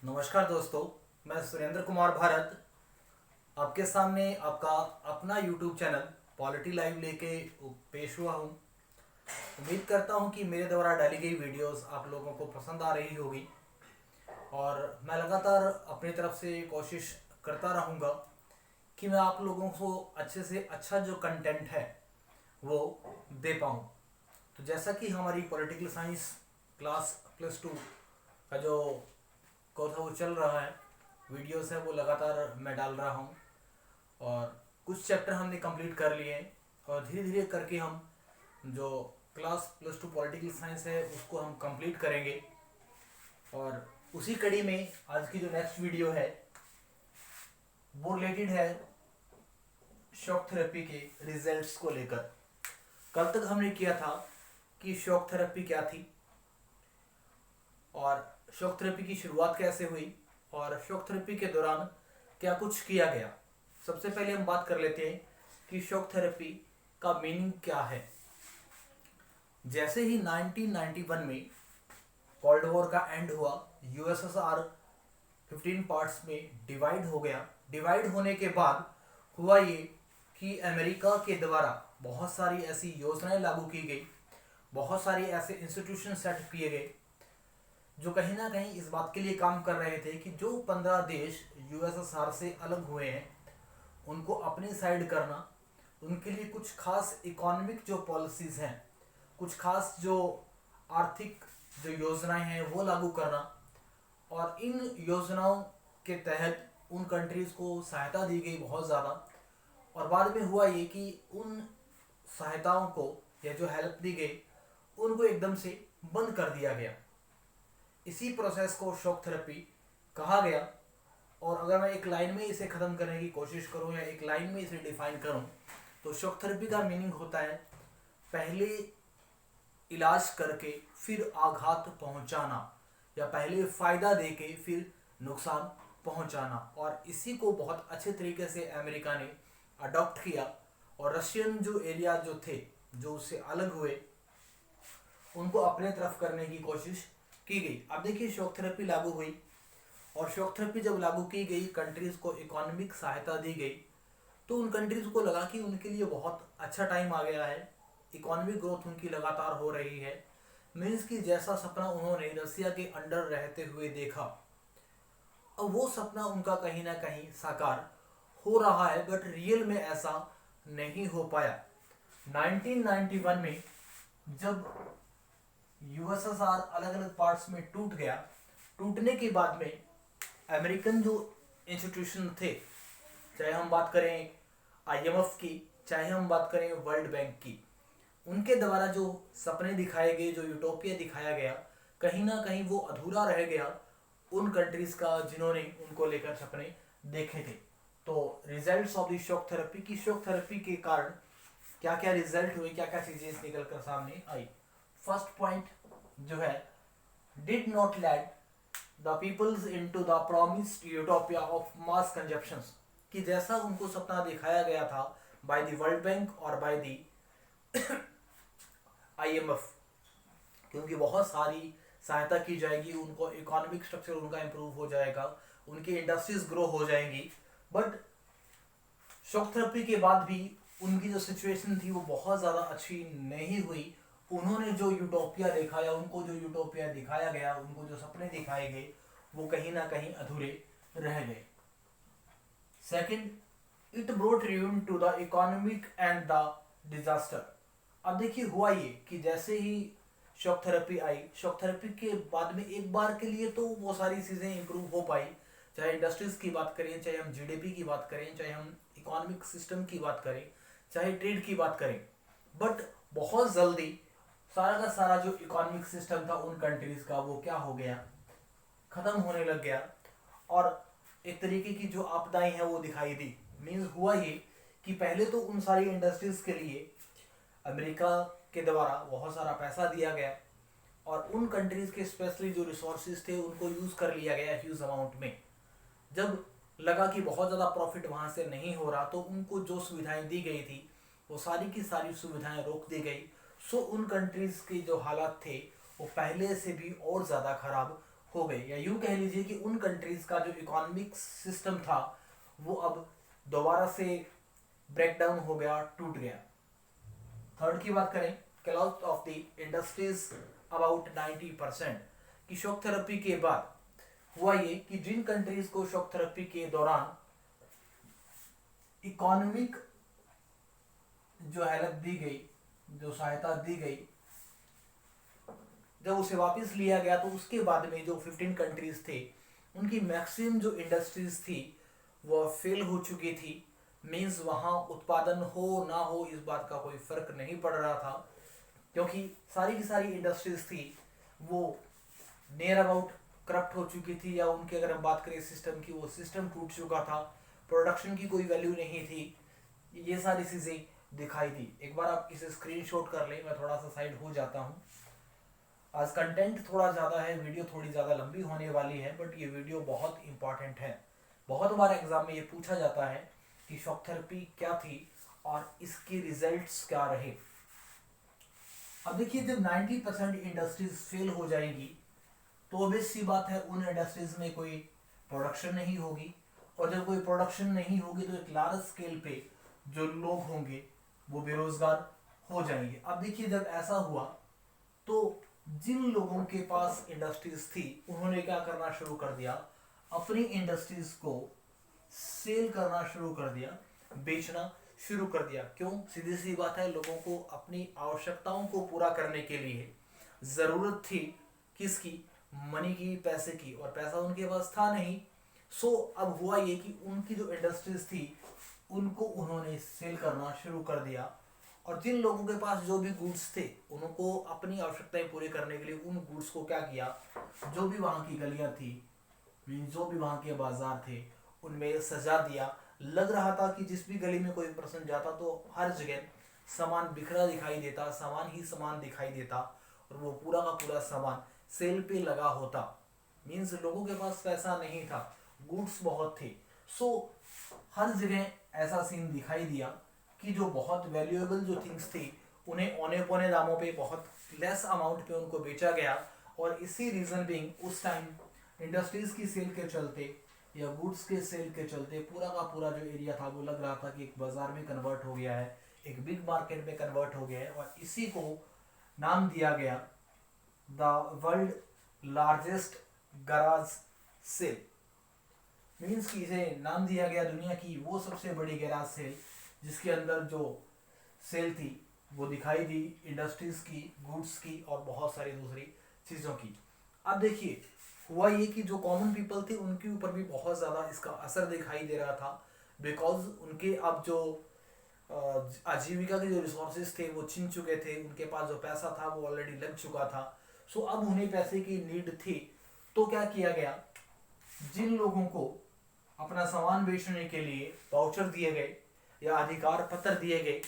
नमस्कार दोस्तों, मैं सुरेंद्र कुमार भारत आपके सामने आपका अपना YouTube चैनल पॉलिटी लाइव लेके पेश हुआ हूँ। उम्मीद करता हूँ कि मेरे द्वारा डाली गई वीडियोस आप लोगों को पसंद आ रही होगी और मैं लगातार अपनी तरफ से कोशिश करता रहूँगा कि मैं आप लोगों को अच्छे से अच्छा जो कंटेंट है वो दे पाऊँ। तो जैसा कि हमारी पॉलिटिकल साइंस क्लास +2 का जो कोर्स है वो चल रहा है, वीडियोस है वो लगातार मैं डाल रहा हूँ और कुछ चैप्टर हमने कंप्लीट कर लिए हैं और धीरे धीरे करके हम जो क्लास +2 पॉलिटिकल साइंस है उसको हम कंप्लीट करेंगे। और उसी कड़ी में आज की जो नेक्स्ट वीडियो है वो रिलेटेड है शॉक थेरेपी के रिजल्ट्स को लेकर। कल तक हमने किया था कि शॉक थेरेपी क्या थी और शॉक थेरेपी की शुरुआत कैसे हुई और शॉक थेरेपी के दौरान क्या कुछ किया गया। सबसे पहले हम बात कर लेते हैं कि शॉक थेरेपी का मीनिंग क्या है। जैसे ही 1991 में कोल्ड वॉर का एंड हुआ, यूएसएसआर 15 पार्ट्स में डिवाइड हो गया। डिवाइड होने के बाद हुआ ये कि अमेरिका के द्वारा बहुत सारी ऐसी योजनाएं लागू की गई, बहुत सारी ऐसे इंस्टीट्यूशन सेट किए गए जो कहीं ना कहीं इस बात के लिए काम कर रहे थे कि जो 15 देश यूएसएसआर से अलग हुए हैं उनको अपनी साइड करना, उनके लिए कुछ खास इकोनॉमिक जो पॉलिसीज़ हैं, कुछ खास जो आर्थिक जो योजनाएं हैं वो लागू करना। और इन योजनाओं के तहत उन कंट्रीज़ को सहायता दी गई बहुत ज़्यादा। और बाद में हुआ ये कि उन सहायताओं को या जो हेल्प दी गई उनको एकदम से बंद कर दिया गया। इसी प्रोसेस को शॉक थेरेपी कहा गया। और अगर मैं एक लाइन में इसे ख़त्म करने की कोशिश करूं या एक लाइन में इसे डिफाइन करूं तो शॉक थेरेपी का मीनिंग होता है पहले इलाज करके फिर आघात पहुंचाना, या पहले फ़ायदा देके फिर नुकसान पहुंचाना। और इसी को बहुत अच्छे तरीके से अमेरिका ने अडॉप्ट किया और रशियन जो एरिया जो थे जो उससे अलग हुए उनको अपने तरफ करने की कोशिश की गई। अब देखिए शॉक थेरेपी लागू हुई और शॉक थेरेपी जब लागू की गई, कंट्रीज़ को इकोनॉमिक सहायता दी गई, तो उन कंट्रीज़ को लगा कि उनके लिए बहुत अच्छा टाइम आ गया है, इकोनॉमिक ग्रोथ उनकी लगातार हो रही है। मीन्स कि जैसा सपना उन्होंने रसिया के अंडर रहते हुए देखा, अब वो सपना उनका कहीं ना कहीं साकार हो रहा है, बट रियल में ऐसा नहीं हो पाया। 1991 में जब यूएसएसआर अलग अलग पार्ट्स में टूट गया, टूटने के बाद में अमेरिकन जो इंस्टीट्यूशन थे, चाहे हम बात करें आईएमएफ की, चाहे हम बात करें वर्ल्ड बैंक की, उनके द्वारा जो सपने दिखाए गए, जो यूटोपिया दिखाया गया, कहीं ना कहीं वो अधूरा रह गया उन कंट्रीज़ का जिन्होंने उनको लेकर सपने देखे थे। तो results of the shock therapy की शॉक थेरेपी के कारण क्या क्या रिजल्ट हुए, क्या क्या चीज़ें निकल कर सामने आई। फर्स्ट पॉइंट जो है, did not led the peoples into the promised utopia of mass consumptions, कि जैसा उनको सपना दिखाया गया था बाय द वर्ल्ड बैंक और बाय द आईएमएफ, क्योंकि बहुत सारी सहायता की जाएगी, उनको इकोनॉमिक स्ट्रक्चर उनका इम्प्रूव हो जाएगा, उनकी इंडस्ट्रीज ग्रो हो जाएंगी। बट शॉक थेरेपी के बाद भी उनकी जो सिचुएशन थी वो बहुत ज़्यादा अच्छी नहीं हुई। उन्होंने जो यूटोपिया देखा या उनको जो यूटोपिया दिखाया गया, उनको जो सपने दिखाए गए, वो कहीं ना कहीं अधूरे रह गए। Second, it brought ruin to the economic and the disaster. अब देखिए हुआ ये कि जैसे ही शॉक थेरेपी आई, शॉक थेरेपी के बाद में एक बार के लिए तो वो सारी चीज़ें इंप्रूव हो पाई, चाहे इंडस्ट्रीज़ की बात करें, चाहे हम जीडीपी की बात करें, चाहे हम इकोनॉमिक सिस्टम की बात करें, चाहे ट्रेड की बात करें। बट बहुत जल्दी सारा का सारा जो इकोनॉमिक सिस्टम था उन कंट्रीज़ का वो क्या हो गया, ख़त्म होने लग गया और एक तरीके की जो आपदाएं हैं वो दिखाई दी। मीन्स हुआ ये कि पहले तो उन सारी इंडस्ट्रीज़ के लिए अमेरिका के द्वारा बहुत सारा पैसा दिया गया और उन कंट्रीज़ के स्पेशली जो रिसोर्सेज थे उनको यूज़ कर लिया गया ह्यूज अमाउंट में। जब लगा कि बहुत ज़्यादा प्रॉफिट वहाँ से नहीं हो रहा तो उनको जो सुविधाएं दी गई थी वो सारी की सारी सुविधाएं रोक दी गई। सो उन कंट्रीज़ के जो हालात थे वो पहले से भी और ज़्यादा ख़राब हो गई, या यूं कह लीजिए कि उन कंट्रीज का जो इकोनॉमिक सिस्टम था वो अब दोबारा से ब्रेक डाउन हो गया, टूट गया। थर्ड की बात करें, close of the industries about 90%, कि शॉक थेरेपी के बाद हुआ ये कि जिन कंट्रीज को शॉक थेरेपी के दौरान इकोनॉमिक जो हेल्प दी गई, जो सहायता दी गई, जब उसे वापस लिया गया तो उसके बाद में जो 15 कंट्रीज थे उनकी मैक्सिमम जो इंडस्ट्रीज थी वो फेल हो चुकी थी। मींस वहाँ उत्पादन हो ना हो इस बात का कोई फर्क नहीं पड़ रहा था, क्योंकि सारी की सारी इंडस्ट्रीज थी वो नियर अबाउट करप्ट हो चुकी थी, या उनकी अगर हम बात करें सिस्टम की, वो सिस्टम टूट चुका था, प्रोडक्शन की कोई वैल्यू नहीं थी। ये सारी चीज़ें दिखाई दी। एक बार आप इसे स्क्रीनशॉट कर लें, मैं थोड़ा सा साइड हो जाता हूँ। आज कंटेंट थोड़ा ज़्यादा है, वीडियो थोड़ी ज़्यादा लंबी होने वाली है, बट ये वीडियो बहुत इंपॉर्टेंट है। बहुत बार एग्जाम में ये पूछा जाता है कि शॉक थेरेपी क्या थी और इसके रिजल्ट्स क्या रहे। अब देखिए, जब 90% इंडस्ट्रीज फेल हो जाएगी तो ऑब्वियस सी बात है उन इंडस्ट्रीज में कोई प्रोडक्शन नहीं होगी, और जब कोई प्रोडक्शन नहीं होगी तो एक लार्ज स्केल पे जो लोग होंगे वो बेरोजगार हो जाएंगे। अब देखिए, जब ऐसा हुआ तो जिन लोगों के पास इंडस्ट्रीज थी उन्होंने क्या करना शुरू कर दिया, अपनी इंडस्ट्रीज को सेल करना शुरू कर दिया, बेचना शुरू कर दिया। क्यों? सीधी सी बात है, लोगों को अपनी आवश्यकताओं को पूरा करने के लिए जरूरत थी किसकी? मनी की, पैसे की, और पैसा उनके पास था नहीं। सो अब हुआ ये कि उनकी जो इंडस्ट्रीज थी उनको उन्होंने सेल करना शुरू कर दिया, और जिन लोगों के पास जो भी गुड्स थे उनको अपनी आवश्यकताएं पूरी करने के लिए उन गुड्स को क्या किया, जो भी वहाँ की गलियां थी, जो भी वहाँ के बाजार थे, उनमें सजा दिया। लग रहा था कि जिस भी गली में कोई पर्सन जाता तो हर जगह सामान बिखरा दिखाई देता, सामान ही सामान दिखाई देता, और वो पूरा का पूरा सामान सेल पे लगा होता। मीन्स लोगों के पास पैसा नहीं था, गुड्स बहुत थे। सो हर जगह ऐसा सीन दिखाई दिया कि जो बहुत वैल्यूएबल जो थिंग्स थी उन्हें औने पौने दामों पे, बहुत लेस अमाउंट पे उनको बेचा गया। और इसी रीजन बिंग उस टाइम इंडस्ट्रीज की सेल के चलते या गुड्स के सेल के चलते पूरा का पूरा जो एरिया था वो लग रहा था कि एक बाजार में कन्वर्ट हो गया है, एक बिग मार्केट में कन्वर्ट हो गया है। और इसी को नाम दिया गया the world largest garage sale. Means की इसे नाम दिया गया दुनिया की वो सबसे बड़ी गैराज सेल, जिसके अंदर जो सेल थी वो दिखाई दी इंडस्ट्रीज की, गुड्स की और बहुत सारी दूसरी चीज़ों की। अब देखिए, हुआ ये कि जो कॉमन पीपल थे उनके ऊपर भी बहुत ज़्यादा इसका असर दिखाई दे रहा था, बिकॉज उनके अब जो आजीविका के जो रिसोर्सेज थे वो छिन चुके थे, उनके पास जो पैसा था वो ऑलरेडी लग चुका था। सो अब उन्हें पैसे की नीड थी। तो क्या किया गया, जिन लोगों को अपना सामान बेचने के लिए वाउचर दिए गए या अधिकार पत्र दिए गए,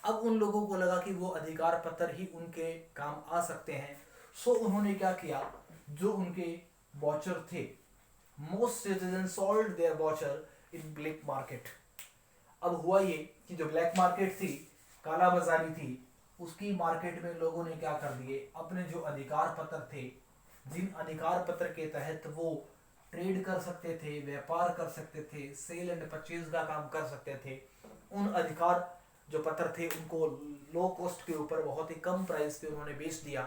अब उन लोगों को लगा कि वो अधिकार पत्र ही उनके काम आ सकते हैं। सो उन्होंने क्या किया, जो उनके वाउचर थे, most citizen sold there voucher in black market. अब हुआ ये कि जो ब्लैक मार्केट थी, काला बाजारी थी, उसकी मार्केट में लोगों ने क्या कर दिए, अपने जो अधिकार पत्र थे, जिन अधिकार पत्र के तहत वो ट्रेड कर सकते थे, व्यापार कर सकते थे, सेल एंड परचेज का काम कर सकते थे, उन अधिकार जो पत्र थे उनको लो कॉस्ट के ऊपर बहुत ही कम प्राइस पे उन्होंने बेच दिया,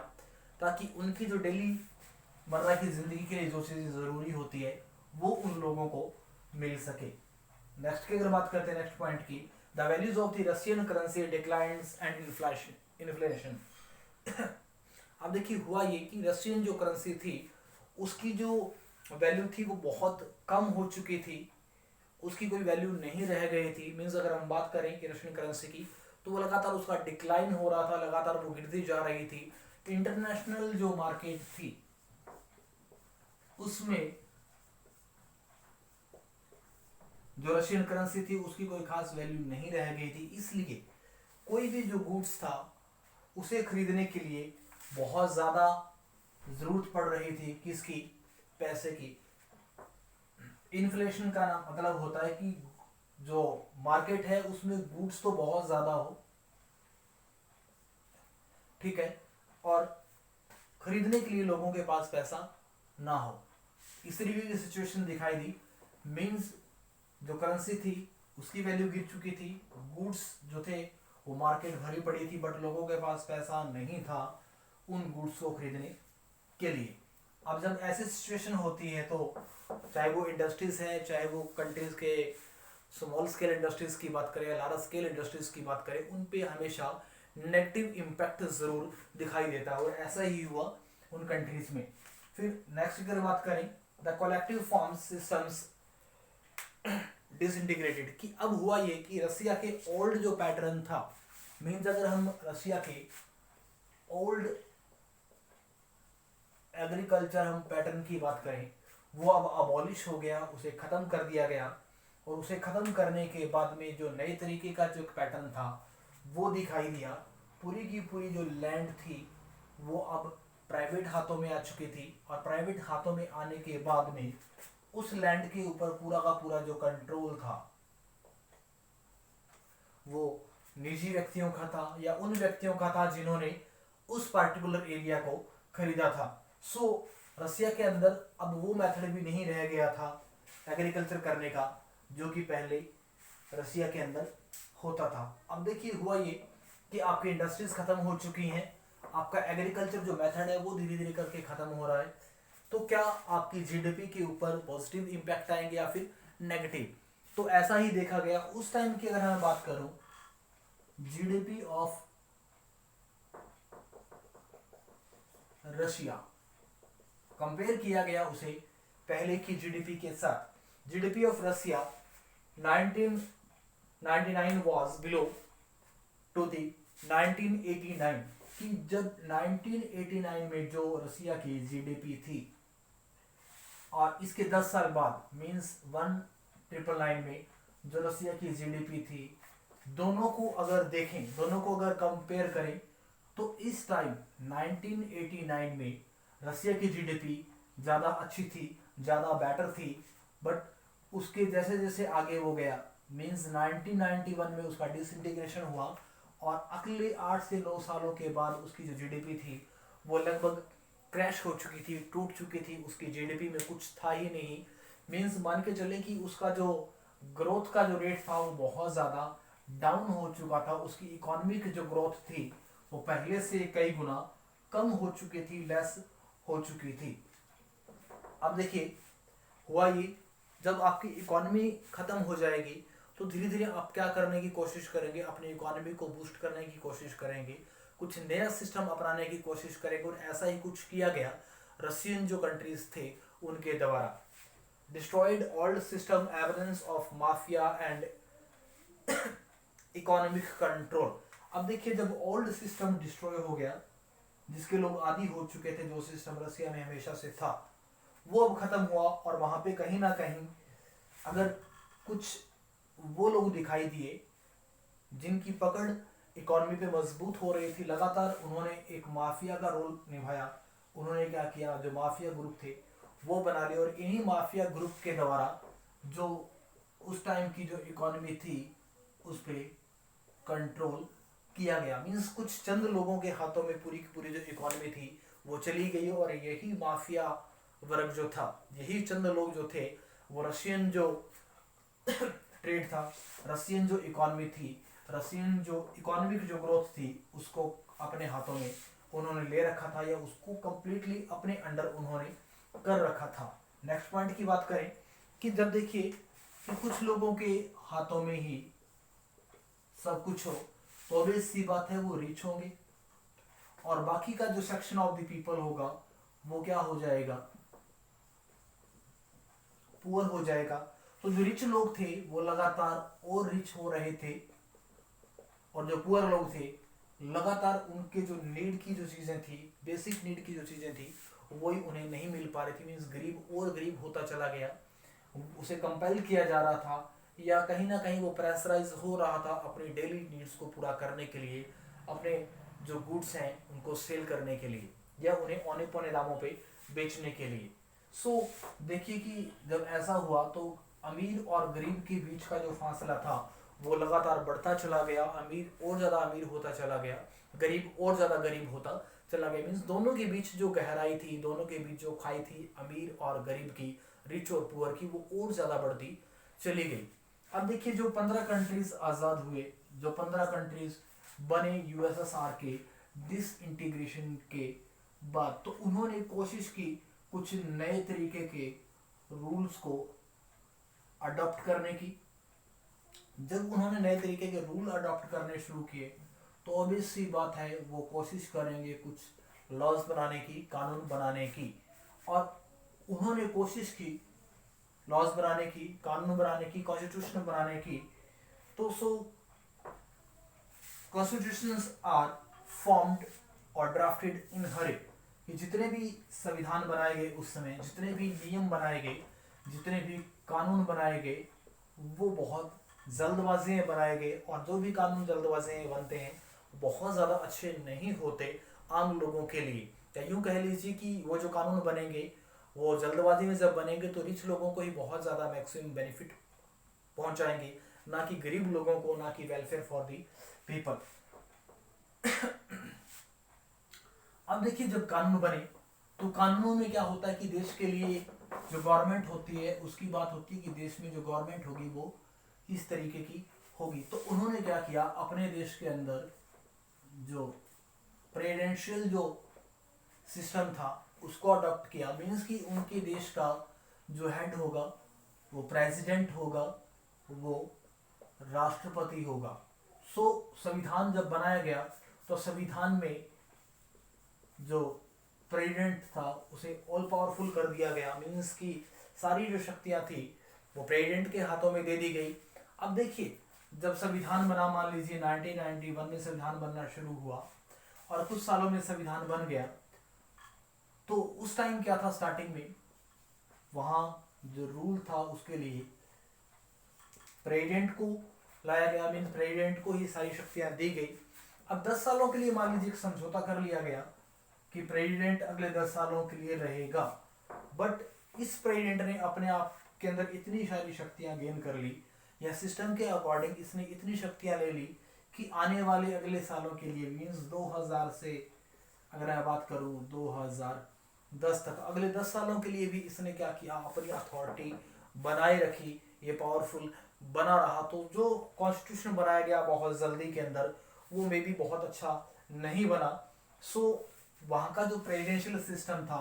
ताकि उनकी जो डेली मर्रा की ज़िंदगी के लिए जो चीज़ें ज़रूरी होती है वो उन लोगों को मिल सके। नेक्स्ट की अगर बात करते हैं, नेक्स्ट पॉइंट की, the values of the Russian currency declines and inflation. अब देखिए, हुआ ये कि रशियन जो करेंसी थी उसकी जो वैल्यू थी वो बहुत कम हो चुकी थी, उसकी कोई वैल्यू नहीं रह गई थी। मीन्स अगर हम बात करें कि रशियन करेंसी की, तो वो लगातार उसका डिक्लाइन हो रहा था, लगातार वो गिरती जा रही थी। इंटरनेशनल जो मार्केट थी उसमें जो रशियन करेंसी थी उसकी कोई खास वैल्यू नहीं रह गई थी, इसलिए कोई भी जो गुड्स था उसे खरीदने के लिए बहुत ज़्यादा ज़रूरत पड़ रही थी किसकी, पैसे की। इन्फ्लेशन का नाम मतलब होता है कि जो मार्केट है उसमें गुड्स तो बहुत ज़्यादा हो, ठीक है, और खरीदने के लिए लोगों के पास पैसा ना हो। इस तरीके की सिचुएशन दिखाई दी। मीन्स जो करेंसी थी उसकी वैल्यू गिर चुकी थी, गुड्स जो थे वो मार्केट भरी पड़ी थी, बट लोगों के पास पैसा नहीं था उन गुड्स को खरीदने के लिए। अब जब ऐसी सिचुएशन होती है तो चाहे वो इंडस्ट्रीज है, चाहे वो कंट्रीज के स्मॉल स्केल इंडस्ट्रीज की बात करें या लार्ज स्केल इंडस्ट्रीज की बात करें, उन पे हमेशा नेगेटिव इम्पैक्ट जरूर दिखाई देता है, और ऐसा ही हुआ उन कंट्रीज में। फिर नेक्स्ट अगर बात करें, the collective form systems disintegrated, कि अब हुआ ये कि रसिया के ओल्ड जो पैटर्न था, मीन्स अगर हम रसिया के ओल्ड एग्रीकल्चर हम पैटर्न की बात करें, वो अब अबॉलिश हो गया, उसे खत्म कर दिया गया। और उसे खत्म करने के बाद में जो नए तरीके का जो पैटर्न था वो दिखाई दिया। पूरी की पूरी जो लैंड थी वो अब प्राइवेट हाथों में आ चुकी थी, और प्राइवेट हाथों में आने के बाद में उस लैंड के ऊपर पूरा का पूरा जो कंट्रोल था वो निजी व्यक्तियों का था, या उन व्यक्तियों का था जिन्होंने उस पार्टिकुलर एरिया को खरीदा था। सो रसिया के अंदर अब वो मेथड भी नहीं रह गया था एग्रीकल्चर करने का जो कि पहले रसिया के अंदर होता था। अब देखिए हुआ ये कि आपकी इंडस्ट्रीज खत्म हो चुकी हैं, आपका एग्रीकल्चर जो मेथड है वो धीरे धीरे करके खत्म हो रहा है, तो क्या आपकी जीडीपी के ऊपर पॉजिटिव इंपैक्ट आएंगे या फिर नेगेटिव? तो ऐसा ही देखा गया उस टाइम की। अगर मैं बात करूं जीडीपी ऑफ रशिया, कंपेयर किया गया उसे पहले की जीडीपी के साथ। GDP of Russia 1999 was below to the 1989, कि जब 1989 में जो रसिया की जीडीपी थी और इसके 10 साल बाद मींस 1999 में जो रसिया की जीडीपी थी, दोनों को अगर देखें, दोनों को अगर कंपेयर करें, तो इस टाइम 1989 में रसिया की जीडीपी ज़्यादा अच्छी थी, ज़्यादा बेटर थी। बट उसके जैसे जैसे आगे वो गया, मींस 1991 में उसका डिसइंटीग्रेशन हुआ, और अगले 8 से 9 सालों के बाद उसकी जो जीडीपी थी वो लगभग क्रैश हो चुकी थी, टूट चुकी थी, उसकी जीडीपी में कुछ था ही नहीं। मींस मान के चलें कि उसका जो ग्रोथ का जो रेट था वो बहुत ज़्यादा डाउन हो चुका था, उसकी इकोनॉमी की जो ग्रोथ थी वो पहले से कई गुना कम हो चुकी थी, लेस हो चुकी थी। अब देखिए हुआ ये, जब आपकी इकोनॉमी खत्म हो जाएगी तो धीरे धीरे आप क्या करने की कोशिश करेंगे, अपनी इकोनॉमी को बूस्ट करने की कोशिश करेंगे, कुछ नया सिस्टम अपनाने की कोशिश करेंगे, और ऐसा ही कुछ किया गया रशियन जो कंट्रीज थे उनके द्वारा। Destroyed old system, evidence of mafia and economic control. अब देखिए जब ओल्ड सिस्टम डिस्ट्रॉय हो गया, जिसके लोग आदी हो चुके थे, जो सिस्टम रसिया में हमेशा से था, वो अब खत्म हुआ, और वहां पे कहीं ना कहीं अगर कुछ वो लोग दिखाई दिए जिनकी पकड़ इकोनॉमी पे मजबूत हो रही थी, लगातार उन्होंने एक माफिया का रोल निभाया। उन्होंने क्या किया, जो माफिया ग्रुप थे वो बना लिए, और इन्हीं माफिया ग्रुप के द्वारा जो उस टाइम की जो इकोनॉमी थी उस पर कंट्रोल किया गया। मीन्स कुछ चंद लोगों के हाथों में पूरी की पूरी जो इकोनॉमी थी वो चली गई, और यही माफिया वर्ग जो था, यही चंद लोग जो थे, वो रशियन जो ट्रेड था, रशियन जो इकोनॉमी थी, रशियन जो इकोनॉमिक जो ग्रोथ थी, उसको अपने हाथों में उन्होंने ले रखा था, या उसको कंप्लीटली अपने अंडर उन्होंने कर रखा था। नेक्स्ट पॉइंट की बात करें कि जब देखिए कि कुछ लोगों के हाथों में ही सब कुछ हो, तो ऑब्वियस सी बात है वो रिच होंगे, और बाकी का जो सेक्शन ऑफ द पीपल होगा वो क्या हो जाएगा, पुअर हो जाएगा। तो जो रिच लोग थे वो लगातार और रिच हो रहे थे, और जो पुअर लोग थे लगातार उनके जो नीड की जो चीजें थी, बेसिक नीड की जो चीजें थी, वही उन्हें नहीं मिल पा रही थी। मीन्स गरीब और गरीब होता चला गया, उसे कंपेल किया जा रहा था, या कहीं ना कहीं वो प्रेशराइज हो रहा था अपनी डेली नीड्स को पूरा करने के लिए, अपने जो गुड्स हैं उनको सेल करने के लिए, या उन्हें औने पौने दामों पे बेचने के लिए। सो देखिए कि जब ऐसा हुआ तो अमीर और गरीब के बीच का जो फासला था वो लगातार बढ़ता चला गया, अमीर और ज़्यादा अमीर होता चला गया, गरीब और ज़्यादा गरीब होता चला गया। मीन्स दोनों के बीच जो गहराई थी, दोनों के बीच जो खाई थी अमीर और गरीब की, रिच और पुअर की, वो और ज़्यादा बढ़ती चली गई। अब देखिए जो 15 कंट्रीज आज़ाद हुए, जो 15 कंट्रीज बने यूएसएसआर के डिसइंटीग्रेशन के बाद, तो उन्होंने कोशिश की कुछ नए तरीके के रूल्स को अडॉप्ट करने की। जब उन्होंने नए तरीके के रूल अडॉप्ट करने शुरू किए तो ऑब्वियस सी बात है वो कोशिश करेंगे कुछ लॉज बनाने की, कानून बनाने की। और उन्होंने कोशिश की लॉज बनाने की, कानून बनाने की, कॉन्स्टिट्यूशन बनाने की। तो कॉन्स्टिट्यूशंस आर फॉर्म्ड और ड्राफ्टेड इन हरी। ये जितने भी संविधान बनाए गए उस समय, जितने भी नियम बनाए गए, जितने भी कानून बनाए गए, वो बहुत जल्दबाजी में बनाए गए। और जो भी कानून जल्दबाजी में बनते हैं बहुत ज़्यादा अच्छे नहीं होते आम लोगों के लिए। या यूँ कह लीजिए कि वो जो कानून बनेंगे वो जल्दबाजी में जब बनेंगे तो रिच लोगों को ही बहुत ज़्यादा मैक्सिमम बेनिफिट पहुंचाएंगे, ना कि गरीब लोगों को, ना कि वेलफेयर फॉर दी पीपल। अब देखिए जब कानून बने तो कानूनों में क्या होता है कि देश के लिए जो गवर्नमेंट होती है उसकी बात होती है कि देश में जो गवर्नमेंट होगी वो इस तरीके की होगी। तो उन्होंने क्या किया, अपने देश के अंदर जो प्रेसिडेंशियल जो सिस्टम था उसको अडॉप्ट किया। मीन्स कि उनके देश का जो हेड होगा वो प्रेसिडेंट होगा, वो राष्ट्रपति होगा। संविधान जब बनाया गया तो संविधान में जो प्रेसिडेंट था उसे ऑल पावरफुल कर दिया गया। मीन्स कि सारी जो शक्तियां थी वो प्रेसिडेंट के हाथों में दे दी गई। अब देखिए जब संविधान बना, मान लीजिए 1991 में संविधान बनना शुरू हुआ और कुछ सालों में संविधान बन गया, तो उस टाइम क्या था, स्टार्टिंग में वहां जो रूल था उसके लिए प्रेसिडेंट को लाया गया। मीन्स प्रेसिडेंट को ही सारी शक्तियां दी गई। अब 10 सालों के लिए मान लीजिए एक समझौता कर लिया गया कि प्रेसिडेंट अगले 10 सालों के लिए रहेगा। बट इस प्रेसिडेंट ने अपने आप के अंदर इतनी सारी शक्तियां गेन कर ली, या सिस्टम के अकॉर्डिंग इसने इतनी शक्तियां ले ली कि आने वाले अगले सालों के लिए, मीन्स 2000 से अगर मैं बात करूं 2010 तक, अगले 10 सालों के लिए भी इसने क्या किया, अपनी अथॉरिटी बनाए रखी, ये पावरफुल बना रहा। तो जो कॉन्स्टिट्यूशन बनाया गया बहुत जल्दी के अंदर वो मे भी बहुत अच्छा नहीं बना। वहाँ का जो प्रेसिडेंशियल सिस्टम था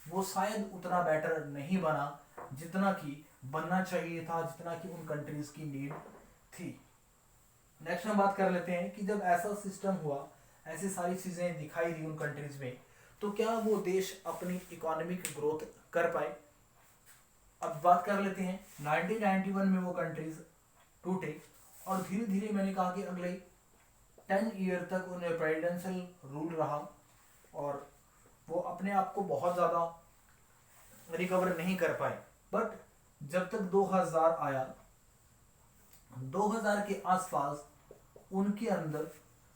वो शायद उतना बेटर नहीं बना जितना कि बनना चाहिए था, जितना कि उन कंट्रीज की नीड थी। नेक्स्ट हम बात कर लेते हैं कि जब ऐसा सिस्टम हुआ, ऐसी सारी चीजें दिखाई दी उन कंट्रीज में, तो क्या वो देश अपनी इकोनॉमिक ग्रोथ कर पाए। अब बात कर लेते हैं 1991 में वो कंट्रीज टूटे और धीरे धीरे मैंने कहा कि अगले 10 ईयर तक उन्हें प्रेसिडेंशियल रूल रहा और वो अपने आप को बहुत ज़्यादा रिकवर नहीं कर पाए। बट जब तक 2000 आया, 2000 के आसपास उनके अंदर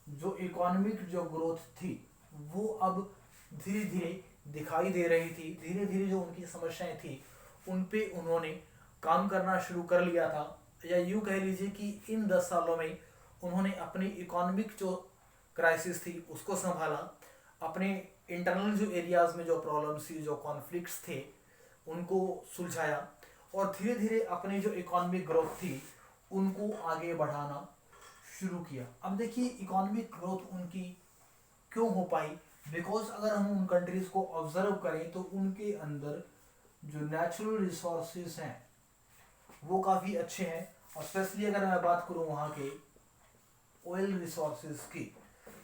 जो इकोनॉमिक जो ग्रोथ थी वो अब धीरे धीरे दिखाई दे रही थी। धीरे धीरे जो उनकी समस्याएं थी उन पे उन्होंने काम करना शुरू कर लिया था। या यूँ कह लीजिए कि इन 10 सालों में उन्होंने अपनी इकोनॉमिक जो क्राइसिस थी उसको संभाला, अपने इंटरनल जो एरियाज में जो प्रॉब्लम्स थी, जो कॉन्फ्लिक्ट्स थे उनको सुलझाया और धीरे धीरे अपनी जो इकोनॉमिक ग्रोथ थी उनको आगे बढ़ाना शुरू किया। अब देखिए इकोनॉमिक ग्रोथ उनकी क्यों हो पाई, बिकॉज अगर हम उन कंट्रीज को ऑब्जर्व करें तो उनके अंदर जो नेचुरल रिसोर्सेज हैं वो काफ़ी अच्छे हैं। और स्पेशली अगर मैं बात करूं वहाँ के ऑयल रिसोर्सेज की,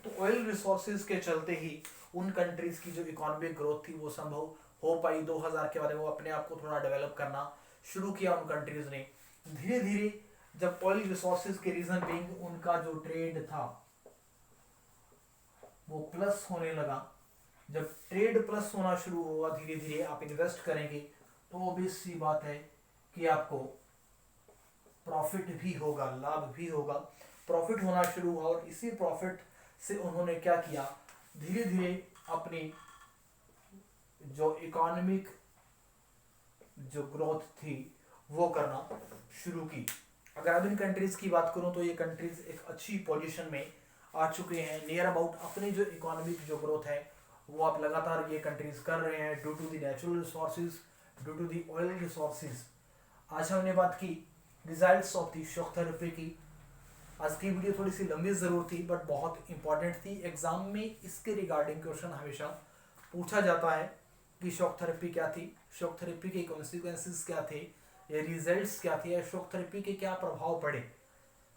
तो ऑयल रिसोर्सेज के चलते ही उन कंट्रीज की जो इकोनॉमिक ग्रोथ थी वो संभव हो पाई। 2000 के बाद वो अपने आप को थोड़ा डेवलप करना शुरू किया उन कंट्रीज ने। धीरे धीरे जब ऑयल रिसोर्सेज के रीजन बीइंग उनका जो ट्रेड था वो प्लस होने लगा। जब ट्रेड प्लस होना शुरू हुआ, धीरे धीरे आप इन्वेस्ट करेंगे तो ऑब्वियस सी बात है कि आपको प्रॉफिट भी होगा, लाभ भी होगा। प्रॉफिट होना शुरू हुआ और इसी प्रॉफिट से उन्होंने क्या किया, धीरे धीरे अपनी जो इकोनॉमिक जो ग्रोथ थी वो करना शुरू की। अगर अब इन कंट्रीज की बात करूं तो ये कंट्रीज एक अच्छी पोजीशन में आ चुके हैं, नियर अबाउट अपनी जो इकोनॉमिक जो ग्रोथ है वो आप लगातार ये कंट्रीज कर रहे हैं due to the natural resources, due to the oil resources. आज हमने बात की results of the shock therapy की। आज की वीडियो थोड़ी सी लंबी ज़रूर थी बट बहुत इंपॉर्टेंट थी। एग्जाम में इसके रिगार्डिंग क्वेश्चन हमेशा पूछा जाता है कि शॉक थेरेपी क्या थी, शॉक थेरेपी के कॉन्सिक्वेंसेस क्या थे, ये रिजल्ट्स क्या थे, या शॉक थेरेपी के क्या प्रभाव पड़े।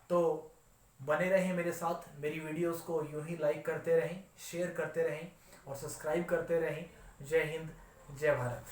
तो बने रहें मेरे साथ, मेरी वीडियोस को यूं ही लाइक करते रहें, शेयर करते रहें और सब्सक्राइब करते रहें। जय हिंद, जय भारत।